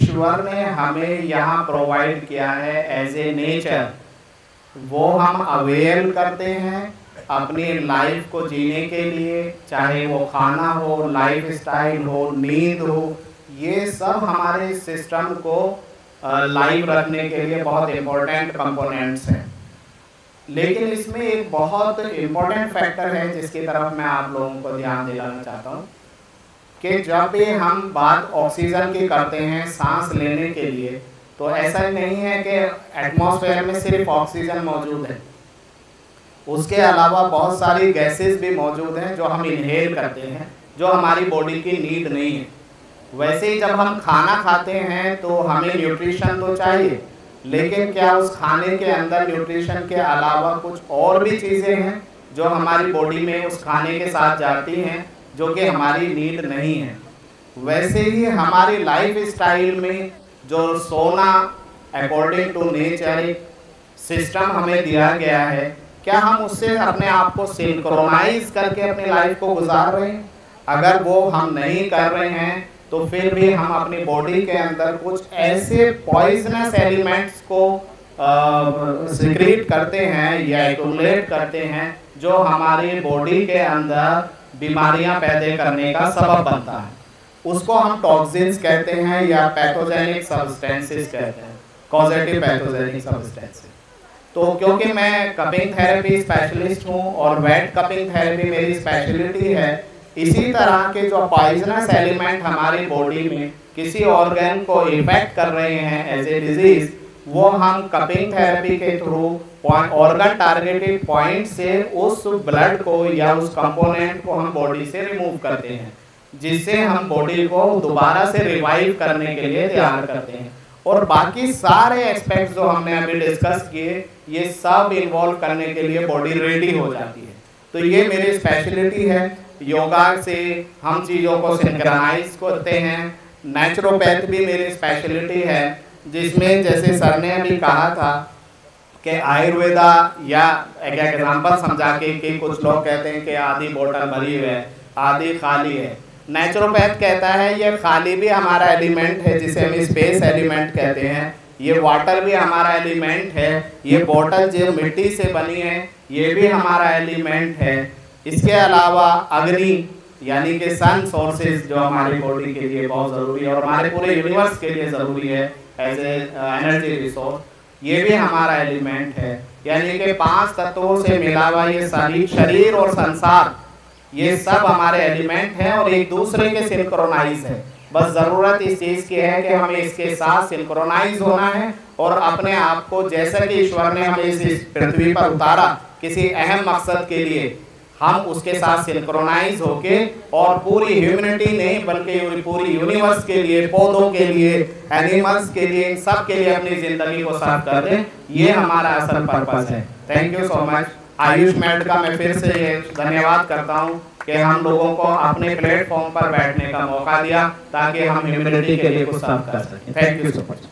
ईश्वर ने हमें यहाँ प्रोवाइड किया है एज ए नेचर, वो हम अवेल करते हैं अपनी लाइफ को जीने के लिए, चाहे वो खाना हो, लाइफ स्टाइल हो, नींद हो, ये सब हमारे सिस्टम को लाइव रखने के लिए बहुत इम्पोर्टेंट कंपोनेंट्स हैं। लेकिन इसमें एक बहुत इम्पोर्टेंट फैक्टर है जिसकी तरफ मैं आप लोगों को ध्यान दिलाना चाहता हूँ कि जब भी हम बात ऑक्सीजन की करते हैं सांस लेने के लिए, तो ऐसा नहीं है कि एटमॉस्फेयर में सिर्फ ऑक्सीजन मौजूद है, उसके अलावा बहुत सारी गैसेस भी मौजूद हैं जो हम इनहेल करते हैं, जो हमारी बॉडी की नीड नहीं है। वैसे ही जब हम खाना खाते हैं तो हमें न्यूट्रिशन तो चाहिए, लेकिन क्या उस खाने के अंदर न्यूट्रिशन के अलावा कुछ और भी चीज़ें हैं जो हमारी बॉडी में उस खाने के साथ जाती हैं जो कि हमारी नीड नहीं है। वैसे ही हमारी लाइफ स्टाइल में जो सोना अकॉर्डिंग टू नेचर एक सिस्टम हमें दिया गया है, क्या हम उससे अपने आप को सिंक्रोनाइज करके अपनी लाइफ को गुजार रहे हैं? अगर वो हम नहीं कर रहे हैं तो फिर भी हम अपनी बॉडी के अंदर कुछ ऐसे पॉइजनस एलिमेंट्स को सिक्रीट करते हैं या एक्यूमुलेट करते हैं जो हमारी बॉडी के अंदर बीमारियां पैदा करने का सबब बनता है। उसको हम टॉक्सिन्स कहते हैं या पैथोजेनिक सब्सटेंसेस कहते हैं, कॉजेटिव पैथोजेनिक सब्सटेंसेस। तो क्योंकि मैं कपिंग थेरेपी स्पेशलिस्ट हूँ और वेट कपिंग थेरेपी मेरी स्पेशलिटी है, इसी तरह के जो पॉइजनस एलिमेंट हमारी बॉडी में किसी ऑर्गन को इफेक्ट कर रहे हैं एज ए डिजीज, वो हम कपिंग थेरेपी के थ्रू ऑर्गन टारगेटेड पॉइंट से उस ब्लड को या उस कंपोनेंट को हम बॉडी से रिमूव करते हैं, जिससे हम बॉडी को दोबारा से रिवाइव करने के लिए तैयार करते हैं। और बाकी सारे एस्पेक्ट्स जो हमने अभी डिस्कस किए, ये सब इन्वॉल्व करने के लिए बॉडी रेडी हो जाती है। तो ये मेरी स्पेशलिटी है। योगा से हम चीज़ों को सिंक्रोनाइज करते हैं। नेचुरोपैथ भी मेरी स्पेशलिटी है, जिसमें जैसे सर ने अभी कहा था कि आयुर्वेदा या एक एग्जाम्पल समझा के कि कुछ लोग कहते हैं कि आधी बोतल भरी हुई है, आधी खाली है। नेचुरोपैथ कहता है ये खाली भी हमारा एलिमेंट है, जिसे हम स्पेस एलिमेंट कहते हैं, ये वाटर भी हमारा एलिमेंट है, ये बोतल जो मिट्टी से बनी है ये भी हमारा एलिमेंट है। इसके अलावा अग्नि यानी कि सन सोर्सेज जो हमारी बॉडी के लिए बहुत ज़रूरी है और हमारे पूरे यूनिवर्स के लिए ज़रूरी है एज ए एनर्जी रिसोर्स, ये भी हमारा एलिमेंट है। यानी कि 5 तत्वों से मिला हुआ ये शरीर और संसार, ये सब हमारे एलिमेंट हैं और एक दूसरे के सिंक्रोनाइज है। बस ज़रूरत इस चीज़ की है कि हमें इसके साथ सिंक्रोनाइज होना है और अपने आप को, जैसा कि ईश्वर ने हमें इस पृथ्वी पर उतारा किसी अहम मकसद के लिए, हम उसके साथ सिंक्रोनाइज होके और पूरी ह्यूमैनिटी नहीं बल्कि पूरी यूनिवर्स के लिए, पौधों के लिए, एनिमल्स के लिए, इन सब के लिए अपनी ज़िंदगी को सर्व कर दें, ये हमारा असल पर्पस है। Thank you so much. Ayush made का मैं फिर से ये धन्यवाद करता हूँ कि हम लोगों को अपने प्लेटफॉर्म पर बैठने का मौका दिया ताकि हम ह्यूमैनिटी के लिए कुछ सर्व कर सकें। Thank you so much.